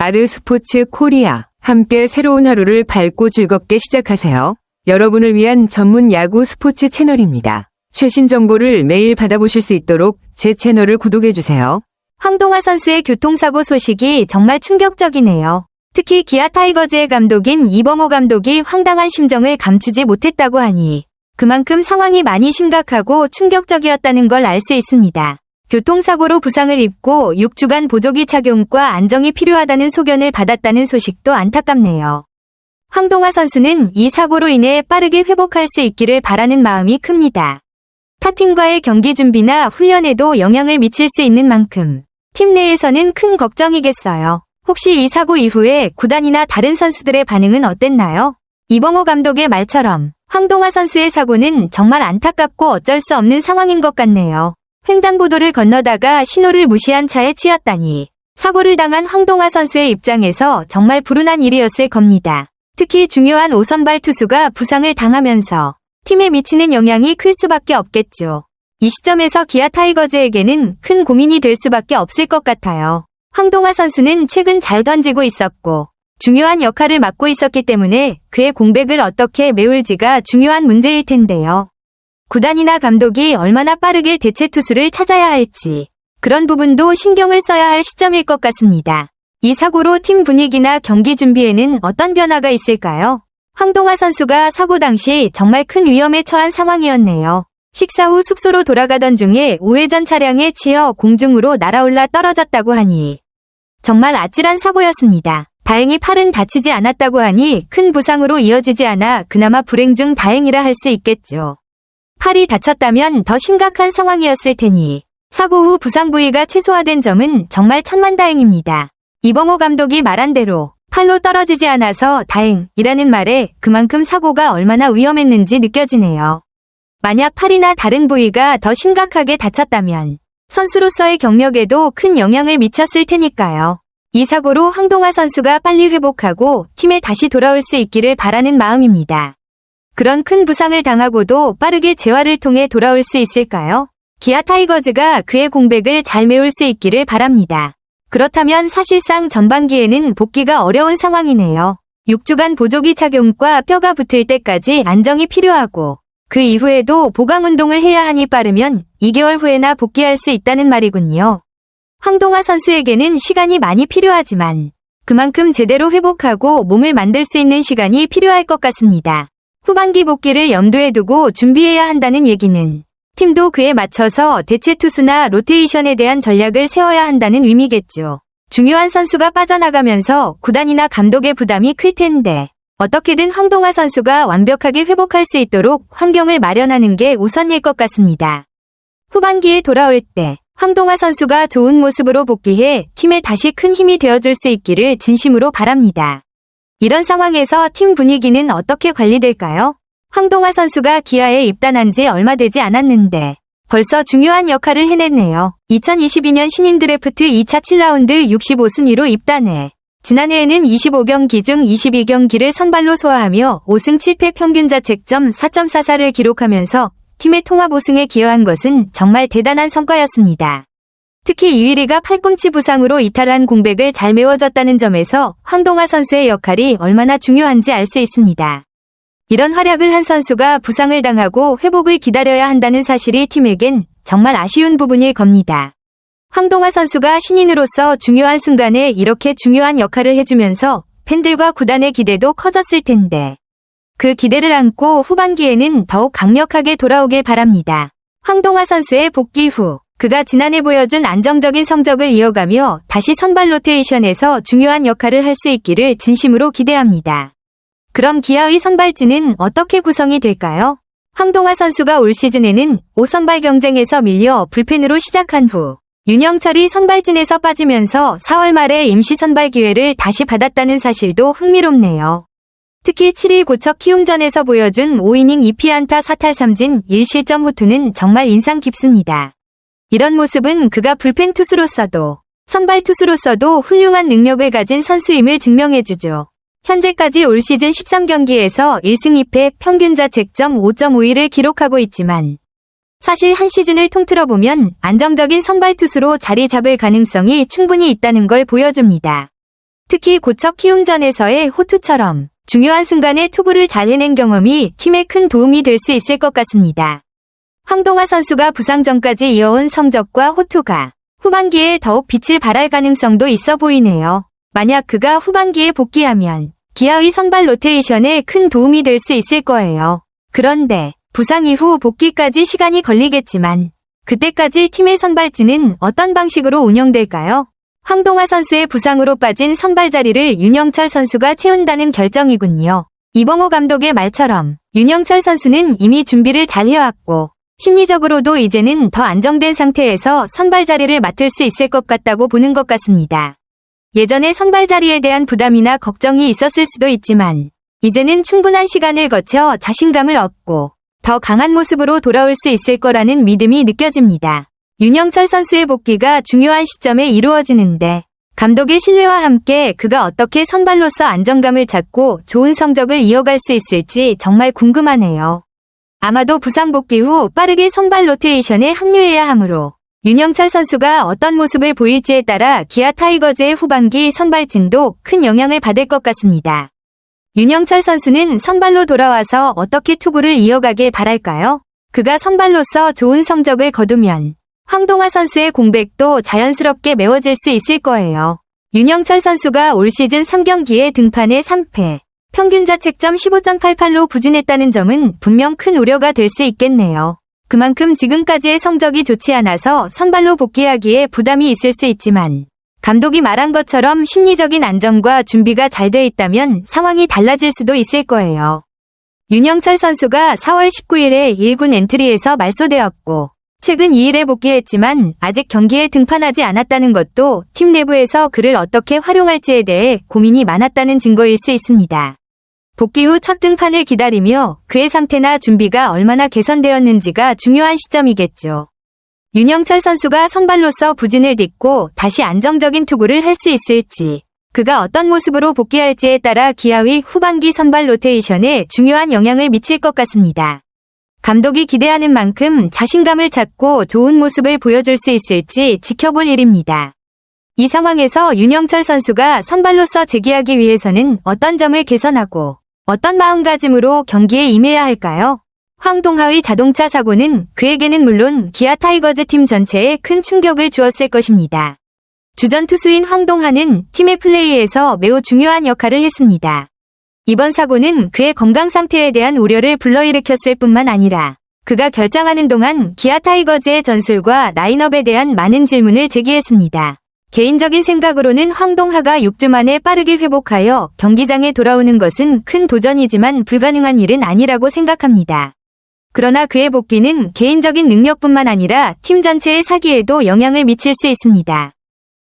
아르스포츠 코리아. 함께 새로운 하루를 밝고 즐겁게 시작하세요. 여러분을 위한 전문 야구 스포츠 채널입니다. 최신 정보를 매일 받아보실 수 있도록 제 채널을 구독해주세요. 황동화 선수의 교통사고 소식이 정말 충격적이네요. 특히 기아 타이거즈의 감독인 이범호 감독이 황당한 심정을 감추지 못했다고 하니 그만큼 상황이 많이 심각하고 충격적이었다는 걸 알 수 있습니다. 교통사고로 부상을 입고 6주간 보조기 착용과 안정이 필요하다는 소견을 받았다는 소식도 안타깝네요. 황동화 선수는 이 사고로 인해 빠르게 회복할 수 있기를 바라는 마음이 큽니다. 타팀과의 경기 준비나 훈련에도 영향을 미칠 수 있는 만큼 팀 내에서는 큰 걱정이겠어요. 혹시 이 사고 이후에 구단이나 다른 선수들의 반응은 어땠나요? 이범호 감독의 말처럼 황동화 선수의 사고는 정말 안타깝고 어쩔 수 없는 상황인 것 같네요. 횡단보도를 건너다가 신호를 무시한 차에 치였다니 사고를 당한 황동화 선수의 입장에서 정말 불운한 일이었을 겁니다. 특히 중요한 5선발 투수가 부상을 당하면서 팀에 미치는 영향이 클 수밖에 없겠죠. 이 시점에서 기아 타이거즈에게는 큰 고민이 될 수밖에 없을 것 같아요. 황동화 선수는 최근 잘 던지고 있었고 중요한 역할을 맡고 있었기 때문에 그의 공백을 어떻게 메울지가 중요한 문제일 텐데요. 구단이나 감독이 얼마나 빠르게 대체 투수를 찾아야 할지 그런 부분도 신경을 써야 할 시점일 것 같습니다. 이 사고로 팀 분위기나 경기 준비에는 어떤 변화가 있을까요? 황동화 선수가 사고 당시 정말 큰 위험에 처한 상황이었네요. 식사 후 숙소로 돌아가던 중에 우회전 차량에 치여 공중으로 날아올라 떨어졌다고 하니 정말 아찔한 사고였습니다. 다행히 팔은 다치지 않았다고 하니 큰 부상으로 이어지지 않아 그나마 불행 중 다행이라 할 수 있겠죠. 팔이 다쳤다면 더 심각한 상황이었을 테니 사고 후 부상 부위가 최소화된 점은 정말 천만다행입니다. 이범호 감독이 말한 대로 팔로 떨어지지 않아서 다행이라는 말에 그만큼 사고가 얼마나 위험했는지 느껴지네요. 만약 팔이나 다른 부위가 더 심각하게 다쳤다면 선수로서의 경력에도 큰 영향을 미쳤을 테니까요. 이 사고로 황동화 선수가 빨리 회복하고 팀에 다시 돌아올 수 있기를 바라는 마음입니다. 그런 큰 부상을 당하고도 빠르게 재활을 통해 돌아올 수 있을까요? 기아 타이거즈가 그의 공백을 잘 메울 수 있기를 바랍니다. 그렇다면 사실상 전반기에는 복귀가 어려운 상황이네요. 6주간 보조기 착용과 뼈가 붙을 때까지 안정이 필요하고 그 이후에도 보강 운동을 해야 하니 빠르면 2개월 후에나 복귀할 수 있다는 말이군요. 황동화 선수에게는 시간이 많이 필요하지만 그만큼 제대로 회복하고 몸을 만들 수 있는 시간이 필요할 것 같습니다. 후반기 복귀를 염두에 두고 준비해야 한다는 얘기는 팀도 그에 맞춰서 대체 투수나 로테이션에 대한 전략을 세워야 한다는 의미겠죠. 중요한 선수가 빠져나가면서 구단이나 감독의 부담이 클 텐데 어떻게든 황동화 선수가 완벽하게 회복할 수 있도록 환경을 마련하는 게 우선일 것 같습니다. 후반기에 돌아올 때 황동화 선수가 좋은 모습으로 복귀해 팀에 다시 큰 힘이 되어줄 수 있기를 진심으로 바랍니다. 이런 상황에서 팀 분위기는 어떻게 관리될까요? 황동화 선수가 기아에 입단한 지 얼마 되지 않았는데 벌써 중요한 역할을 해냈네요. 2022년 신인 드래프트 2차 7라운드 65순위로 입단해 지난해에는 25경기 중 22경기를 선발로 소화하며 5승 7패 평균 자책점 4.44를 기록하면서 팀의 통합 우승에 기여한 것은 정말 대단한 성과였습니다. 특히 이휘리가 팔꿈치 부상으로 이탈한 공백을 잘 메워줬다는 점에서 황동화 선수의 역할이 얼마나 중요한지 알 수 있습니다. 이런 활약을 한 선수가 부상을 당하고 회복을 기다려야 한다는 사실이 팀에겐 정말 아쉬운 부분일 겁니다. 황동화 선수가 신인으로서 중요한 순간에 이렇게 중요한 역할을 해주면서 팬들과 구단의 기대도 커졌을 텐데 그 기대를 안고 후반기에는 더욱 강력하게 돌아오길 바랍니다. 황동화 선수의 복귀 후 그가 지난해 보여준 안정적인 성적을 이어가며 다시 선발 로테이션에서 중요한 역할을 할 수 있기를 진심으로 기대합니다. 그럼 기아의 선발진은 어떻게 구성이 될까요? 황동화 선수가 올 시즌에는 5선발 경쟁에서 밀려 불펜으로 시작한 후 윤영철이 선발진에서 빠지면서 4월 말에 임시 선발 기회를 다시 받았다는 사실도 흥미롭네요. 특히 7일 고척 키움전에서 보여준 5이닝 2피안타 4탈 3진 1실점 호투는 정말 인상 깊습니다. 이런 모습은 그가 불펜 투수로서도 선발 투수로서도 훌륭한 능력을 가진 선수임을 증명해주죠. 현재까지 올 시즌 13경기에서 1승 2패 평균 자책점 5.51을 기록하고 있지만 사실 한 시즌을 통틀어 보면 안정적인 선발 투수로 자리 잡을 가능성이 충분히 있다는 걸 보여줍니다. 특히 고척 키움전에서의 호투처럼 중요한 순간에 투구를 잘 해낸 경험이 팀에 큰 도움이 될 수 있을 것 같습니다. 황동하 선수가 부상 전까지 이어온 성적과 호투가 후반기에 더욱 빛을 발할 가능성도 있어 보이네요. 만약 그가 후반기에 복귀하면 기아의 선발 로테이션에 큰 도움이 될 수 있을 거예요. 그런데 부상 이후 복귀까지 시간이 걸리겠지만 그때까지 팀의 선발진은 어떤 방식으로 운영될까요? 황동하 선수의 부상으로 빠진 선발 자리를 윤영철 선수가 채운다는 결정이군요. 이범호 감독의 말처럼 윤영철 선수는 이미 준비를 잘 해왔고 심리적으로도 이제는 더 안정된 상태에서 선발 자리를 맡을 수 있을 것 같다고 보는 것 같습니다. 예전에 선발 자리에 대한 부담이나 걱정이 있었을 수도 있지만 이제는 충분한 시간을 거쳐 자신감을 얻고 더 강한 모습으로 돌아올 수 있을 거라는 믿음이 느껴집니다. 윤영철 선수의 복귀가 중요한 시점에 이루어지는데 감독의 신뢰와 함께 그가 어떻게 선발로서 안정감을 찾고 좋은 성적을 이어갈 수 있을지 정말 궁금하네요. 아마도 부상 복귀 후 빠르게 선발 로테이션에 합류해야 하므로 윤영철 선수가 어떤 모습을 보일지에 따라 기아 타이거즈의 후반기 선발진도 큰 영향을 받을 것 같습니다. 윤영철 선수는 선발로 돌아와서 어떻게 투구를 이어가길 바랄까요? 그가 선발로서 좋은 성적을 거두면 황동하 선수의 공백도 자연스럽게 메워질 수 있을 거예요. 윤영철 선수가 올 시즌 3경기에 등판에 3패, 평균 자책점 15.88로 부진했다는 점은 분명 큰 우려가 될 수 있겠네요. 그만큼 지금까지의 성적이 좋지 않아서 선발로 복귀하기에 부담이 있을 수 있지만 감독이 말한 것처럼 심리적인 안정과 준비가 잘 돼 있다면 상황이 달라질 수도 있을 거예요. 윤영철 선수가 4월 19일에 1군 엔트리에서 말소되었고 최근 2일에 복귀했지만 아직 경기에 등판하지 않았다는 것도 팀 내부에서 그를 어떻게 활용할지에 대해 고민이 많았다는 증거일 수 있습니다. 복귀 후 첫 등판을 기다리며 그의 상태나 준비가 얼마나 개선되었는지가 중요한 시점이겠죠. 윤영철 선수가 선발로서 부진을 딛고 다시 안정적인 투구를 할 수 있을지, 그가 어떤 모습으로 복귀할지에 따라 기아의 후반기 선발 로테이션에 중요한 영향을 미칠 것 같습니다. 감독이 기대하는 만큼 자신감을 찾고 좋은 모습을 보여줄 수 있을지 지켜볼 일입니다. 이 상황에서 윤영철 선수가 선발로서 재기하기 위해서는 어떤 점을 개선하고 어떤 마음가짐으로 경기에 임해야 할까요? 황동하의 자동차 사고는 그에게는 물론 기아 타이거즈 팀 전체에 큰 충격을 주었을 것입니다. 주전 투수인 황동하는 팀의 플레이에서 매우 중요한 역할을 했습니다. 이번 사고는 그의 건강 상태에 대한 우려를 불러일으켰을 뿐만 아니라 그가 결장하는 동안 기아 타이거즈의 전술과 라인업에 대한 많은 질문을 제기했습니다. 개인적인 생각으로는 황동하가 6주 만에 빠르게 회복하여 경기장에 돌아오는 것은 큰 도전이지만 불가능한 일은 아니라고 생각합니다. 그러나 그의 복귀는 개인적인 능력뿐만 아니라 팀 전체의 사기에도 영향을 미칠 수 있습니다.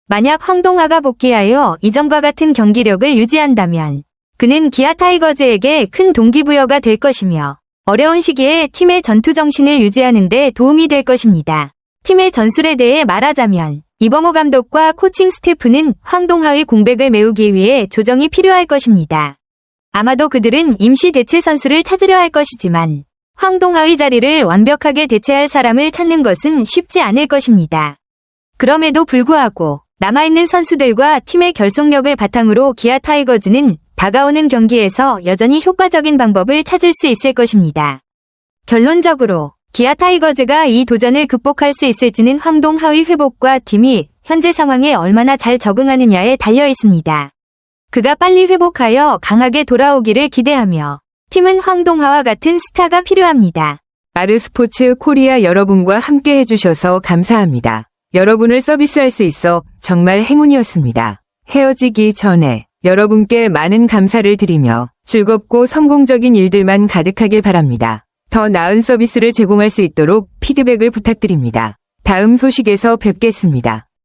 만약 황동하가 복귀하여 이전과 같은 경기력을 유지한다면 그는 기아 타이거즈에게 큰 동기부여가 될 것이며 어려운 시기에 팀의 전투 정신을 유지하는 데 도움이 될 것입니다. 팀의 전술에 대해 말하자면 이범호 감독과 코칭 스태프는 황동하의 공백을 메우기 위해 조정이 필요할 것입니다. 아마도 그들은 임시 대체 선수를 찾으려 할 것이지만 황동하의 자리를 완벽하게 대체할 사람을 찾는 것은 쉽지 않을 것입니다. 그럼에도 불구하고 남아있는 선수들과 팀의 결속력을 바탕으로 기아 타이거즈는 다가오는 경기에서 여전히 효과적인 방법을 찾을 수 있을 것입니다. 결론적으로 기아 타이거즈가 이 도전을 극복할 수 있을지는 황동하의 회복과 팀이 현재 상황에 얼마나 잘 적응하느냐에 달려 있습니다. 그가 빨리 회복하여 강하게 돌아오기를 기대하며 팀은 황동하와 같은 스타가 필요합니다. 아르스포츠 코리아 여러분과 함께 해주셔서 감사합니다. 여러분을 서비스할 수 있어 정말 행운이었습니다. 헤어지기 전에 여러분께 많은 감사를 드리며 즐겁고 성공적인 일들만 가득하길 바랍니다. 더 나은 서비스를 제공할 수 있도록 피드백을 부탁드립니다. 다음 소식에서 뵙겠습니다.